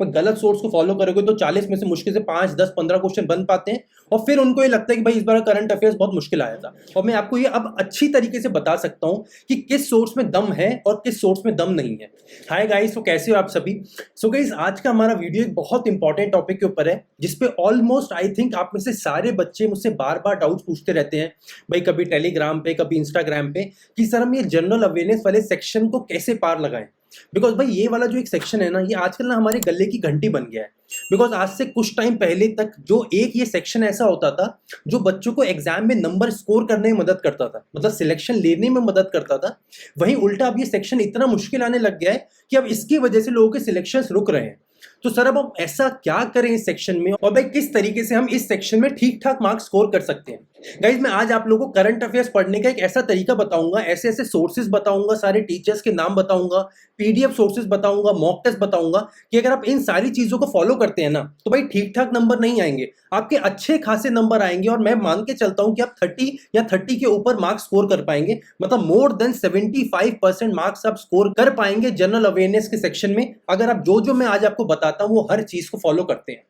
पर गलत सोर्स को फॉलो करोगे तो 40 में से मुश्किल से 5, 10, 15 क्वेश्चन बन पाते हैं और फिर उनको ये लगता है कि भाई इस बार करंट अफेयर्स बहुत मुश्किल आया था। और मैं आपको ये अब अच्छी तरीके से बता सकता हूं कि किस सोर्स में दम है और किस सोर्स में दम नहीं है। हाय गाइस, तो कैसे हो आप सभी। सो गाइस, आज का हमारा वीडियो एक बहुत इंपॉर्टेंट टॉपिक के ऊपर है जिसपे ऑलमोस्ट आई थिंक आप में से सारे बच्चे मुझसे बार बार डाउट्स पूछते रहते हैं, भाई कभी टेलीग्राम पे कभी इंस्टाग्राम पे, कि सर हम ये जनरल अवेयरनेस वाले सेक्शन को कैसे पार लगाएं। बिकॉज भाई ये वाला जो एक सेक्शन है ना, ये आजकल ना हमारे गले की घंटी बन गया है। बिकॉज आज से कुछ टाइम पहले तक जो एक ये सेक्शन ऐसा होता था जो बच्चों को एग्जाम में नंबर स्कोर करने में मदद करता था, मतलब सिलेक्शन लेने में मदद करता था, वहीं उल्टा अब ये सेक्शन इतना मुश्किल आने लग गया है कि अब इसकी वजह से लोगों के सिलेक्शंस रुक रहे हैं। तो सर अब हम ऐसा क्या करें इस सेक्शन में, और भाई किस तरीके से हम इस सेक्शन में ठीक ठाक मार्क्स स्कोर कर सकते हैं। गाइज, मैं आज आप लोगों को करंट अफेयर्स पढ़ने का एक ऐसा तरीका बताऊंगा, ऐसे ऐसे सोर्सेज बताऊंगा, सारे टीचर्स के नाम बताऊंगा, पीडीएफ सोर्सेज बताऊंगा, मॉक टेस्ट बताऊंगा, कि अगर आप इन सारी चीजों को फॉलो करते हैं ना तो भाई ठीक ठाक नंबर नहीं आएंगे, आपके अच्छे खासे नंबर आएंगे। और मैं मान के चलता हूं कि आप 30 या 30 के ऊपर मार्क्स स्कोर कर पाएंगे, मतलब मोर देन 75% मार्क्स आप स्कोर कर पाएंगे जनरल अवेयरनेस के सेक्शन में, अगर आप जो जो मैं आज आपको बताता हूं वो हर चीज को फॉलो करते हैं।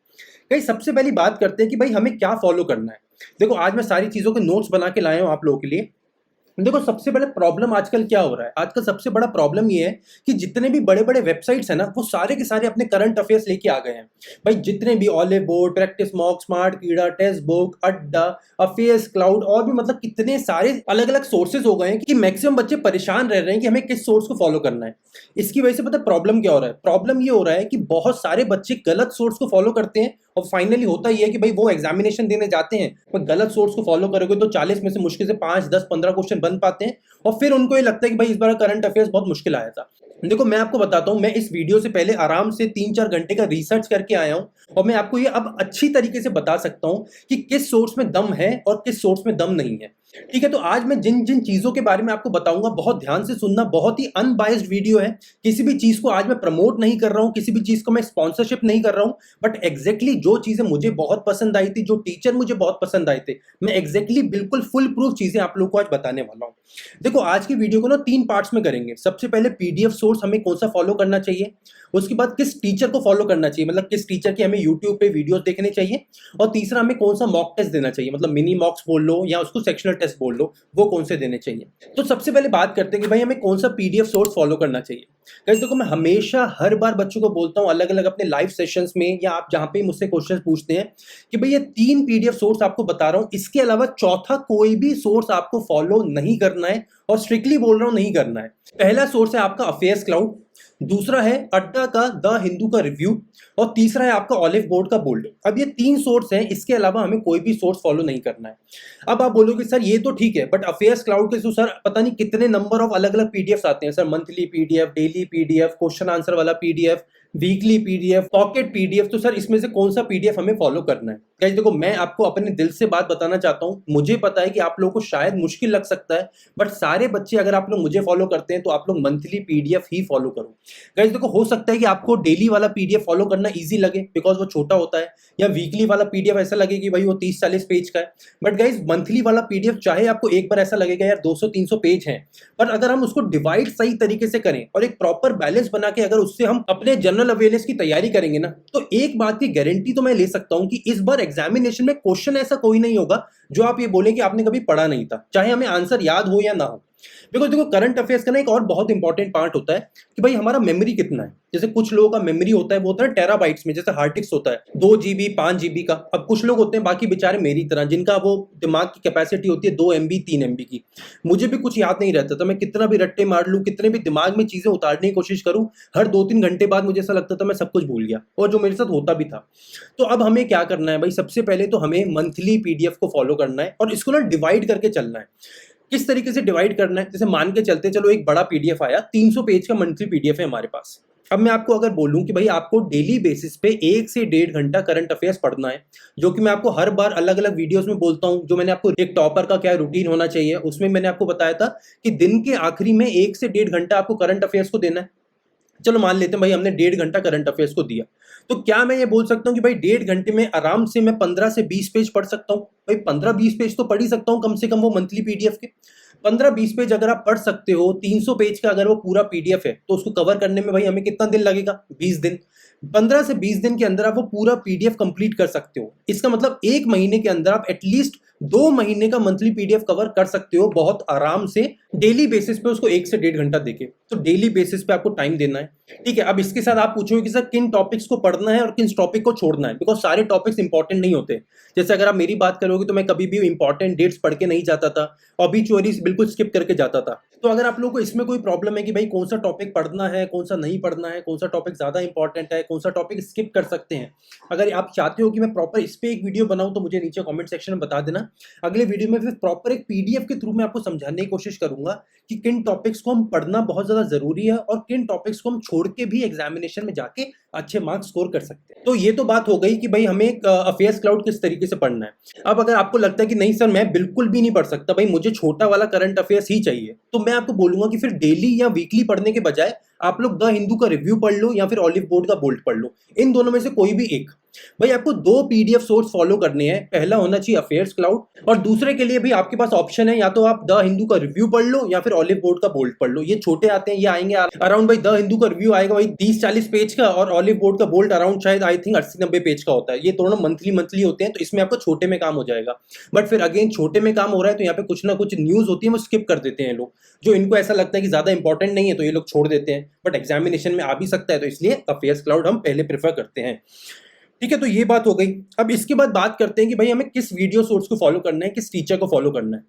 कहीं सबसे पहली बात करते हैं कि भाई हमें क्या फॉलो करना है। देखो, आज मैं सारी चीजों के नोट्स बना के लाया हूं आप लोगों के लिए। देखो, सबसे बड़ा प्रॉब्लम आजकल क्या हो रहा है, आजकल सबसे बड़ा प्रॉब्लम ये है कि जितने भी बड़े बड़े वेबसाइट्स हैं ना, वो सारे के सारे अपने करंट अफेयर्स लेके आ गए हैं। भाई जितने भी olive board, practice mock, smart कीड़ा, टेस्ट बुक, अड्डा, अफेयर्स क्लाउड और भी मतलब कितने सारे अलग अलग सोर्सेज हो गए हैं कि मैक्सिमम बच्चे परेशान रह रहे हैं कि हमें किस सोर्स को फॉलो करना है। इसकी वजह से पता प्रॉब्लम क्या हो रहा है, प्रॉब्लम ये हो रहा है कि बहुत सारे बच्चे गलत सोर्स को फॉलो करते हैं और फाइनली होता ही है कि भाई वो एग्जामिनेशन देने जाते हैं, पर गलत सोर्स को फॉलो करोगे तो 40 में से मुश्किल से 5, 10, 15 क्वेश्चन बन पाते हैं और फिर उनको ये लगता है कि भाई इस बार करंट अफेयर्स बहुत मुश्किल आया था। देखो, मैं आपको बताता हूं, मैं इस वीडियो से पहले आराम से 3-4 घंटे का रिसर्च करके आया हूं और मैं आपको ये अब अच्छी तरीके से बता सकता हूं कि किस सोर्स में दम है और किस सोर्स में दम नहीं है। ठीक है, तो आज मैं जिन जिन चीजों के बारे में आपको बताऊंगा, बहुत ध्यान से सुनना, बहुत ही अनबायस्ड वीडियो है। किसी भी चीज को आज मैं प्रमोट नहीं कर रहा हूं, किसी भी चीज को मैं स्पॉन्सरशिप नहीं कर रहा हूं, बट एग्जैक्टली जो चीजें मुझे बहुत पसंद आई थी, जो टीचर मुझे बहुत पसंद आए थे, मैं एग्जैक्टली बिल्कुल फुल प्रूफ चीजें आप लोगों को आज बताने वाला हूं। देखो, आज की वीडियो को ना 3 पार्ट्स में करेंगे। सबसे पहले पीडीएफ सोर्स हमें कौन सा फॉलो करना चाहिए, उसके बाद किस टीचर को फॉलो करना चाहिए, मतलब किस टीचर के हमें यूट्यूब पे वीडियोस देखने चाहिए, और तीसरा हमें कौन सा मॉक टेस्ट देना चाहिए, मतलब मिनी मॉक्स बोल लो या उसको सेक्शनल टेस्ट बोल लो, वो कौन से देने चाहिए। तो सबसे पहले बात करते हैं कि भाई हमें कौन सा पीडीएफ सोर्स फॉलो करना चाहिए। गाइस देखो, मैं हमेशा हर बार बच्चों को बोलता हूं अलग अलग अपने लाइव सेशंस में, या आप जहां पे मुझसे क्वेश्चंस पूछते हैं, कि भाई ये 3 पीडीएफ सोर्स आपको बता रहा हूं, इसके अलावा चौथा कोई भी सोर्स आपको फॉलो नहीं करना है, और स्ट्रिक्टली बोल रहा हूं नहीं करना है। पहला सोर्स है आपका अफेयर्स क्लाउड, दूसरा है अड्डा का द हिंदू का रिव्यू, और तीसरा है आपका ऑलिव बोर्ड का बोल्ड। अब ये 3 सोर्स हैं, इसके अलावा हमें कोई भी सोर्स फॉलो नहीं करना है। अब आप बोलोगे सर ये तो ठीक है, बट अफेयर्स क्लाउड के तो सर पता नहीं कितने नंबर ऑफ अलग अलग पीडीएफ आते हैं sir, monthly PDF, daily PDF, question answer वाला PDF, weekly PDF, pocket PDF, तो सर इसमें से कौन सा पीडीएफ हमें फॉलो करना है। गाइस देखो, मैं आपको अपने दिल से बात बताना चाहता हूं, मुझे पता है कि आप लोगों को शायद मुश्किल लग सकता है, बट सारे बच्चे अगर आप लोग मुझे फॉलो करते हैं तो आप लोग मंथली पीडीएफ ही फॉलो करो। गाइस देखो, हो सकता है कि आपको डेली वाला पीडीएफ फॉलो करना इजी लगे बिकॉज वो छोटा होता है, या वीकली वाला पीडीएफ ऐसा लगे कि भाई वो 30-40 पेज का है, बट गाइस मंथली वाला पीडीएफ चाहे आपको एक बार ऐसा लगेगा यार 200-300 पेज है, पर अगर हम उसको डिवाइड सही तरीके से करें और एक प्रॉपर बैलेंस बना के अगर उससे हम अपने जनरल अवेयरनेस की तैयारी करेंगे ना, तो एक बात की गारंटी तो मैं ले सकता हूं कि इस बार एग्जामिनेशन में क्वेश्चन ऐसा कोई नहीं होगा जो आप ये बोले कि आपने कभी पढ़ा नहीं था, चाहे हमें आंसर याद हो या ना हो। बिकॉज देखो, करंट अफेयर्स का ना एक और बहुत इंपॉर्टेंट पार्ट होता है कि भाई हमारा मेमोरी कितना है। जैसे कुछ लोगों का मेमोरी होता है, वो होता है टेराबाइट्स में, जैसे हार्ड डिस्क होता है 2 GB 5 GB का। अब कुछ लोग होते हैं बाकी बेचारे मेरी तरह, जिनका वो दिमाग की कैपेसिटी होती है 2 MB 3 MB की। मुझे भी कुछ याद नहीं रहता था, मैं कितना भी रट्टे मार लूं, कितने भी दिमाग में चीजें उतारने की कोशिश करूं, हर 2-3 घंटे बाद मुझे ऐसा लगता था मैं सब कुछ भूल गया, और जो मेरे साथ होता भी था। तो अब हमें क्या करना है भाई, सबसे पहले तो हमें मंथली पीडीएफ को फॉलो करना है और इसको ना डिवाइड करके चलना है। किस तरीके से डिवाइड करना है, जैसे मान के चलते चलो एक बड़ा पीडीएफ आया, 300 पेज का मंथली पीडीएफ है हमारे पास। अब मैं आपको अगर बोलूं कि भाई आपको डेली बेसिस पे 1 से 1.5 घंटा करंट अफेयर्स पढ़ना है, जो कि मैं आपको हर बार अलग अलग वीडियोस में बोलता हूं, जो मैंने आपको एक टॉपर का क्या रूटीन होना चाहिए उसमें मैंने आपको बताया था कि दिन के आखिरी में 1 से 1.5 घंटा आपको करंट अफेयर्स को देना है। चलो मान लेते हैं भाई हमने 1.5 घंटा करंट अफेयर्स को दिया, तो क्या मैं ये बोल सकता हूँ कि भाई 1.5 घंटे में आराम से मैं 15 से 20 पेज पढ़ सकता हूँ? भाई 15-20 पेज तो पढ़ ही सकता हूँ कम से कम, वो मंथली पीडीएफ के 15-20 पेज अगर आप पढ़ सकते हो, 300 पेज का अगर वो पूरा पीडीएफ है, तो उसको कवर करने में भाई हमें कितना दिन लगेगा? 20 दिन। 15 से 20 दिन के अंदर आप वो पूरा पीडीएफ कंप्लीट कर सकते हो। इसका मतलब 1 महीने के अंदर आप एटलीस्ट 2 महीने का मंथली पीडीएफ कवर कर सकते हो बहुत आराम से, डेली बेसिस पे उसको 1 से 1.5 घंटा देके। तो डेली बेसिस पे आपको टाइम देना है, ठीक है। अब इसके साथ आप पूछोगे कि सर किन टॉपिक्स को पढ़ना है और किन टॉपिक को छोड़ना है, बिकॉज सारे टॉपिक्स इंपॉर्टेंट नहीं होते। जैसे अगर आप मेरी बात करोगे तो मैं कभी भी इंपॉर्टेंट डेट्स पढ़ के नहीं जाता था, ऑबिचुअरीज बिल्कुल स्किप करके जाता था। तो अगर आप लोगों को इसमें कोई प्रॉब्लम है कि भाई कौन सा टॉपिक पढ़ना है, कौन सा नहीं पढ़ना है, कौन सा टॉपिक ज्यादा इंपॉर्टेंट है, कौन सा टॉपिक स्किप कर सकते हैं, अगर आप चाहते हो कि मैं प्रॉपर इस पे एक वीडियो बनाऊं तो मुझे नीचे कमेंट सेक्शन में बता देना। अगले वीडियो में फिर प्रॉपर एक पीडीएफ के थ्रू मैं आपको समझाने की कोशिश करूंगा कि किन टॉपिक्स को हम पढ़ना बहुत ज्यादा जरूरी है और किन टॉपिक्स को हम छोड़ के भी एग्जामिनेशन में जाके अच्छे मार्क्स स्कोर कर सकते हैं। तो ये तो बात हो गई कि भाई हमें अफेयर्स क्लाउड किस तरीके से पढ़ना है। अब अगर आपको लगता है कि नहीं सर मैं बिल्कुल भी नहीं पढ़ सकता, भाई मुझे छोटा वाला करंट अफेयर्स ही चाहिए, तो मैं आपको बोलूंगा कि फिर डेली या वीकली पढ़ने के बजाय आप लोग द हिंदू का रिव्यू पढ़ लो या फिर ऑलिव बोर्ड का बोल्ट पढ़ लो। इन दोनों में से कोई भी एक। भाई आपको 2 पीडीएफ सोर्स फॉलो करने हैं, पहला होना चाहिए अफेयर्स क्लाउड और दूसरे के लिए भी आपके पास ऑप्शन है, या तो आप द हिंदू का रिव्यू पढ़ लो या फिर ऑलिव बोर्ड का बोल्ट पढ़ लो। ये छोटे आते हैं, ये आएंगे अराउंड, भाई द हिंदू का रिव्यू आएगा भाई 30-40 पेज का और ऑलिव बोर्ड का बोल्ट अराउंड शायद आई थिंक 80-90 पेज का होता है। ये दोनों मंथली होते हैं, तो इसमें आपको छोटे में काम हो जाएगा। बट फिर अगेन छोटे में काम हो रहा है तो यहाँ पे कुछ ना कुछ न्यूज होती है वो स्किप कर देते हैं लोग, जो इनको ऐसा लगता है कि ज्यादा इंपॉर्टेंट नहीं है तो ये लोग छोड़ देते हैं, बट एग्जामिनेशन में आ भी सकता है, तो इसलिए अफेयर्स क्लाउड हम पहले प्रेफर करते हैं। ठीक है, तो ये बात हो गई। अब इसके बाद बात करते हैं कि भाई हमें किस वीडियो सोर्स को फॉलो करना है, किस टीचर को फॉलो करना है।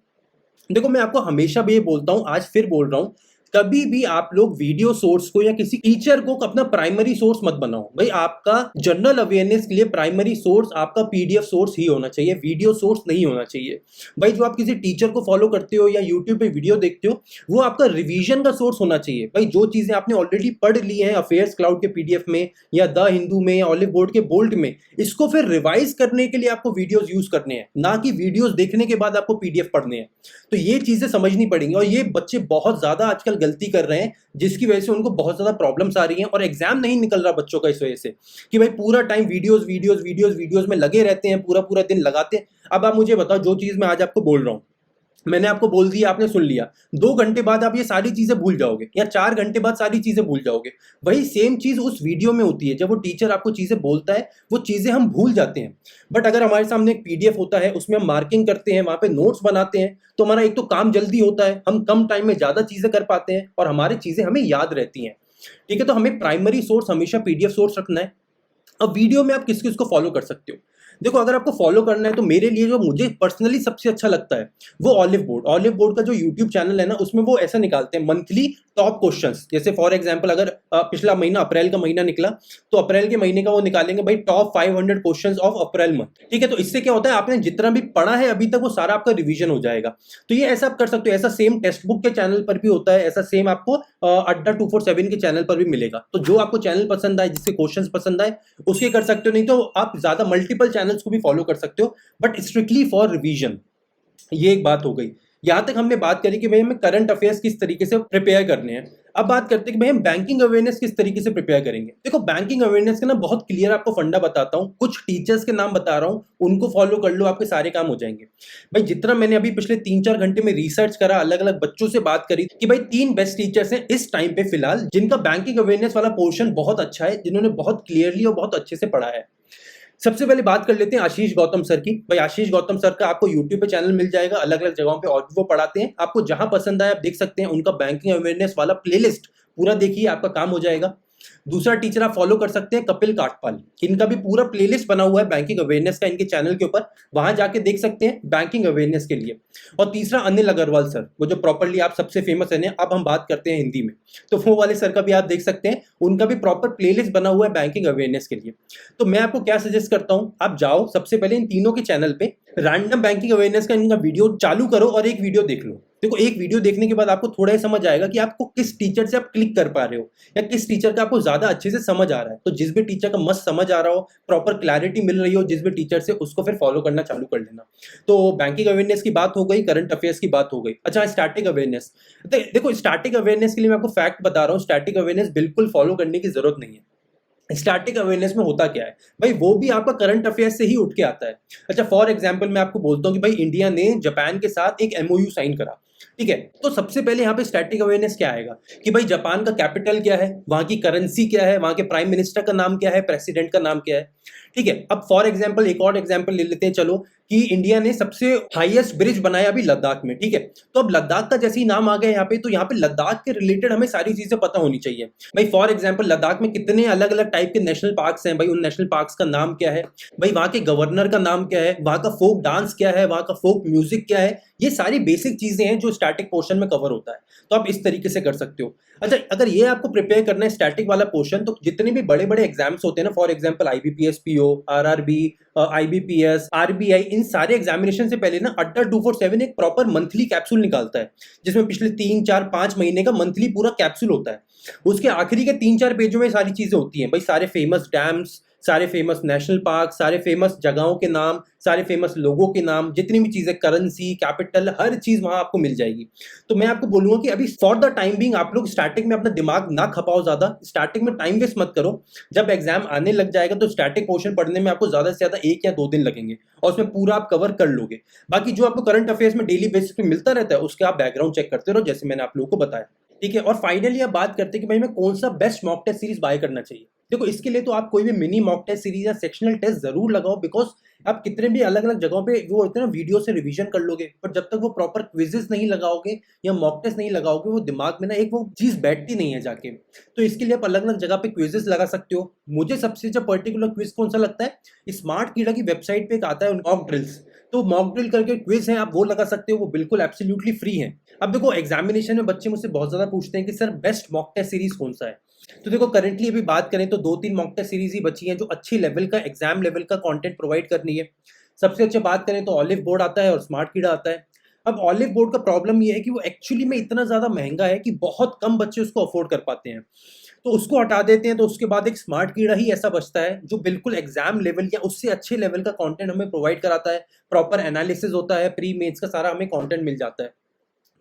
देखो मैं आपको हमेशा भी ये बोलता हूं, आज फिर बोल रहा हूं, कभी भी आप लोग वीडियो सोर्स को या किसी टीचर को अपना प्राइमरी सोर्स मत बनाओ। भाई आपका जनरल अवेयरनेस के लिए प्राइमरी सोर्स आपका पीडीएफ सोर्स ही होना चाहिए, वीडियो सोर्स नहीं होना चाहिए। भाई जो आप किसी टीचर को फॉलो करते हो या यूट्यूब पे वीडियो देखते हो वो आपका रिवीजन का सोर्स होना चाहिए। भाई जो चीजें आपने ऑलरेडी पढ़ ली हैं अफेयर्स क्लाउड के पीडीएफ में या द हिंदू में या ऑलिव बोर्ड के बोल्ट में, इसको फिर रिवाइज करने के लिए आपको वीडियोस यूज करने हैं, ना कि वीडियोस देखने के बाद आपको पीडीएफ पढ़ने हैं। तो ये चीजें समझनी पड़ेंगी और ये बच्चे बहुत ज्यादा आजकल गलती कर रहे हैं, जिसकी वजह से उनको बहुत ज्यादा प्रॉब्लम्स आ रही हैं और एग्जाम नहीं निकल रहा बच्चों का इस वजह से कि भाई पूरा time videos videos videos videos में लगे रहते हैं, पूरा पूरा दिन लगाते हैं। अब आप मुझे बताओ, जो चीज मैं आज आपको बोल रहा हूं मैंने आपको बोल दिया, आपने सुन लिया, 2 घंटे बाद आप ये सारी चीजें भूल जाओगे या 4 घंटे बाद सारी चीजें भूल जाओगे। वही सेम चीज उस वीडियो में होती है, जब वो टीचर आपको चीजें बोलता है वो चीजें हम भूल जाते हैं। बट अगर हमारे सामने एक पीडीएफ होता है उसमें हम मार्किंग करते हैं, वहां पे नोट्स बनाते हैं, तो हमारा एक तो काम जल्दी होता है, हम कम टाइम में ज्यादा चीजें कर पाते हैं और हमारी चीजें हमें याद रहती हैं। ठीक है, तो हमें प्राइमरी सोर्स हमेशा पीडीएफ सोर्स रखना है। अब वीडियो में आप किस किस को फॉलो कर सकते हो। देखो अगर आपको फॉलो करना है तो मेरे लिए जो मुझे पर्सनली सबसे अच्छा लगता है वो ऑलिव बोर्ड का जो यूट्यूब चैनल है ना, उसमें वो ऐसा निकालते हैं मंथली टॉप क्वेश्चंस। जैसे फॉर एग्जांपल अगर पिछला महीना अप्रैल का महीना निकला तो अप्रैल के महीने का वो निकालेंगे भाई top 500 questions of April month. ठीक है, तो इससे क्या होता है आपने जितना भी पढ़ा है अभी तक वो सारा आपका रिवीजन हो जाएगा। तो ये ऐसा आप कर सकते हो। ऐसा सेम टेक्स्ट बुक के चैनल पर भी होता है, ऐसा सेम आपको अड्डा 247 के चैनल पर भी मिलेगा। तो जो आपको चैनल पसंद आए, जिसके क्वेश्चन पसंद आए उसके कर सकते हो, नहीं तो आप ज्यादा मल्टीपल चैनल्स को भी फॉलो कर सकते हो, बट स्ट्रिक्टली फॉर रिवीजन। ये एक बात हो गई। यहां तक हमने बात करी कि भाई हमें करंट अफेयर्स किस तरीके से प्रिपेयर करने हैं। अब बात करते हैं कि भाई हम बैंकिंग अवेयरनेस किस तरीके से प्रिपेयर करेंगे। देखो बैंकिंग अवेयरनेस का ना बहुत क्लियर आपको फंडा बताता हूं, कुछ टीचर्स के नाम बता रहा हूं, उनको फॉलो कर लो, आपके सारे काम हो जाएंगे। भाई जितना मैंने अभी पिछले 3-4 घंटे में रिसर्च करा, अलग अलग बच्चों से बात करी कि भाई 3 बेस्ट टीचर्स हैं इस टाइम पे फिलहाल जिनका बैंकिंग अवेयरनेस वाला पोर्शन बहुत अच्छा है, जिन्होंने बहुत क्लियरली और बहुत अच्छे से पढ़ा है। सबसे पहले बात कर लेते हैं आशीष गौतम सर की। भाई आशीष गौतम सर का आपको यूट्यूब पे चैनल मिल जाएगा, अलग अलग जगहों पे और भी वो पढ़ाते हैं, आपको जहां पसंद आए आप देख सकते हैं। उनका बैंकिंग अवेयरनेस वाला प्लेलिस्ट पूरा देखिए, आपका काम हो जाएगा। दूसरा टीचर आप फॉलो कर सकते हैं कपिल काटपाल, इनका भी पूरा प्लेलिस्ट बना हुआ है बैंकिंग अवेयरनेस का इनके चैनल के ऊपर, वहां जाके देख सकते हैं बैंकिंग अवेयरनेस के लिए। और तीसरा अनिल अग्रवाल सर, वो जो प्रॉपरली आप सबसे फेमस है। अब हम बात करते हैं हिंदी में, तो वो वाले सर का भी आप देख सकते हैं, उनका भी प्रॉपर प्लेलिस्ट बना हुआ है बैंकिंग अवेयरनेस के लिए। तो मैं आपको क्या सजेस्ट करता हूं, आप जाओ सबसे पहले इन तीनों के चैनल पे रैंडम बैंकिंग अवेयरनेस का इनका वीडियो चालू करो और एक वीडियो देख लो। देखो एक वीडियो देखने के बाद आपको थोड़ा ही समझ आएगा कि आपको किस टीचर से आप क्लिक कर पा रहे हो या किस टीचर का आपको ज्यादा अच्छे से समझ आ रहा है। तो जिस भी टीचर का मस्त समझ आ रहा हो, प्रॉपर क्लैरिटी मिल रही हो जिस भी टीचर से, उसको फिर फॉलो करना चालू कर लेना। तो बैंकिंग अवेयरनेस की बात हो गई, करंट अफेयर्स की बात हो गई। अच्छा स्टैटिक अवेयरनेस, देखो स्टैटिक अवेयरनेस के लिए मैं आपको फैक्ट बता रहा हूँ, स्टैटिक अवेयरनेस बिल्कुल फॉलो करने की जरूरत नहीं है। स्टैटिक अवेयरनेस में होता क्या है भाई, वो भी आपका करंट अफेयर्स से ही उठ के आता है। अच्छा फॉर एग्जांपल मैं आपको बोलता हूँ कि भाई इंडिया ने जापान के साथ एक एमओयू साइन करा। ठीक है। तो सबसे पहले यहाँ पे स्टैटिक अवेयरनेस क्या आएगा कि भाई जापान का कैपिटल क्या है, वहां की करेंसी क्या है, वहां के प्राइम मिनिस्टर का नाम क्या है, प्रेसिडेंट का नाम क्या है। ठीक है। अब फॉर एग्जांपल एक और एग्जांपल ले लेते हैं चलो, कि इंडिया ने सबसे हाईएस्ट ब्रिज बनाया अभी लद्दाख में। ठीक है। तो अब लद्दाख का जैसे ही नाम आ गया यहाँ पे, तो यहाँ पे लद्दाख के रिलेटेड हमें सारी चीजें पता होनी चाहिए। भाई फॉर एग्जांपल लद्दाख में कितने अलग अलग टाइप के नेशनल पार्क्स हैं, भाई उन नेशनल पार्क्स का नाम क्या है, भाई वहां के गवर्नर का नाम क्या है, वहां का फोक डांस क्या है, वहां का फोक म्यूजिक क्या है। ये सारी बेसिक चीजें हैं जो स्टैटिक पोर्शन में कवर होता है। तो आप इस तरीके से कर सकते हो। अच्छा, अगर ये आपको प्रिपेयर करना है स्टैटिक वाला पोर्शन, तो जितने भी बड़े बड़े एग्जाम्स होते हैं ना, for example IBPS, PO, RRB, IBPS, RBI, इन सारे एग्जामिनेशन से पहले ना अड्डा 247 एक प्रॉपर मंथली कैप्सूल निकालता है, जिसमें पिछले 3 4 5 महीने का मंथली पूरा कैप्सूल होता है। उसके आखिरी के 3 4 पेजों में सारी चीजें होती हैं, भाई सारे फेमस डैम्स, सारे फेमस नेशनल पार्क, सारे फेमस जगहों के नाम, सारे फेमस लोगों के नाम, जितनी भी चीजें, करेंसी, कैपिटल, हर चीज वहां आपको मिल जाएगी। तो मैं आपको बोलूंगा कि अभी फॉर द टाइम बिंग आप लोग स्टार्टिंग में अपना दिमाग ना खपाओ ज्यादा, स्टार्टिंग में टाइम वेस्ट मत करो। जब एग्जाम आने लग जाएगा तो स्टैटिक पोर्शन पढ़ने में आपको ज्यादा से ज्यादा 1 या 2 दिन लगेंगे और उसमें पूरा आप कवर कर लोगे। बाकी जो आपको करंट अफेयर्स में डेली बेसिस पे मिलता रहता है उसके आप बैकग्राउंड चेक करते रहो, जैसे मैंने आप लोगों को बताया। ठीक है। और फाइनली अब बात करते हैं कि भाई मैं कौन सा best mock test series buy करना चाहिए। देखो, इसके लिए तो आप कोई भी मिनी मॉक टेस्ट सीरीज या सेक्शनल टेस्ट जरूर लगाओ, बिकॉज आप कितने भी अलग अलग जगहों पे वो होते हैं ना, वीडियो से रिवीजन कर लोगे, पर जब तक वो प्रॉपर क्विजेस नहीं लगाओगे या मॉक टेस्ट नहीं लगाओगे, वो दिमाग में ना एक वो चीज बैठती नहीं है जाके। तो इसके लिए आप अलग अलग जगह पे क्विजेस लगा सकते हो। मुझे सबसे जो पर्टिकुलर क्विज कौन सा लगता है, स्मार्ट कीड़ा की वेबसाइट पे एक आता है मॉक ड्रिल्स, तो मॉक ड्रिल करके क्विज है, आप वो लगा सकते हो, वो बिल्कुल एब्सोल्युटली फ्री है। अब देखो, एग्जामिनेशन में बच्चे मुझसे बहुत ज्यादा पूछते हैं कि sir best mock test series कौन सा है। तो देखो, करंटली अभी बात करें तो 2 3 मॉक टेस्ट सीरीज ही बची हैं जो अच्छी लेवल का, एग्जाम लेवल का कंटेंट प्रोवाइड करनी है। सबसे अच्छे बात करें तो ऑलिव बोर्ड आता है और स्मार्ट कीड़ा आता है। अब ऑलिव बोर्ड का प्रॉब्लम ये है कि वो एक्चुअली में इतना ज्यादा महंगा है कि बहुत कम बच्चे उसको अफोर्ड कर पाते हैं, तो उसको हटा देते हैं। तो उसके बाद एक स्मार्ट कीड़ा ही ऐसा बचता है जो बिल्कुल एग्जाम लेवल या उससे अच्छे लेवल का कंटेंट हमें प्रोवाइड कराता है, प्रॉपर एनालिसिस होता है, प्री मेंस का सारा हमें कंटेंट मिल जाता है।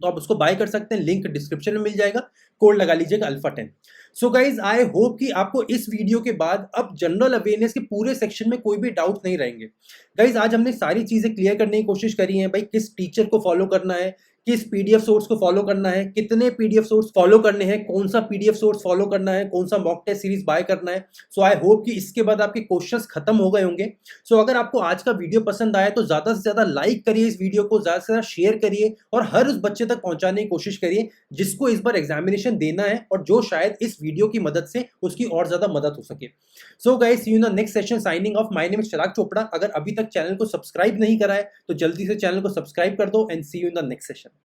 तो आप उसको बाय कर सकते हैं, लिंक डिस्क्रिप्शन में मिल जाएगा, कोड लगा लीजिएगा alpha 10। So guys, I hope कि आपको इस वीडियो के बाद अब जनरल अवेयरनेस के पूरे सेक्शन में कोई भी डाउट नहीं रहेंगे। गाइज, आज हमने सारी चीजें क्लियर करने की कोशिश करी है, भाई किस टीचर को फॉलो करना है, किस पीडीएफ सोर्स को फॉलो करना है, कितने पीडीएफ सोर्स फॉलो करने हैं, कौन सा पीडीएफ सोर्स फॉलो करना है, कौन सा मॉक टेस्ट सीरीज बाय करना है। सो आई होप कि इसके बाद आपके क्वेश्चंस खत्म हो गए होंगे। सो अगर आपको आज का वीडियो पसंद आया तो ज्यादा से ज्यादा लाइक करिए इस वीडियो को, ज्यादा से ज्यादा शेयर करिए और हर उस बच्चे तक पहुंचाने की कोशिश करिए जिसको इस बार एग्जामिनेशन देना है और जो शायद इस वीडियो की मदद से उसकी और ज्यादा मदद हो सके। So guys, see you in the next session, signing off. My name is Chirag Chopra. अगर अभी तक चैनल को सब्सक्राइब नहीं करा है तो जल्दी से चैनल को सब्सक्राइब कर दो and see you in the next session.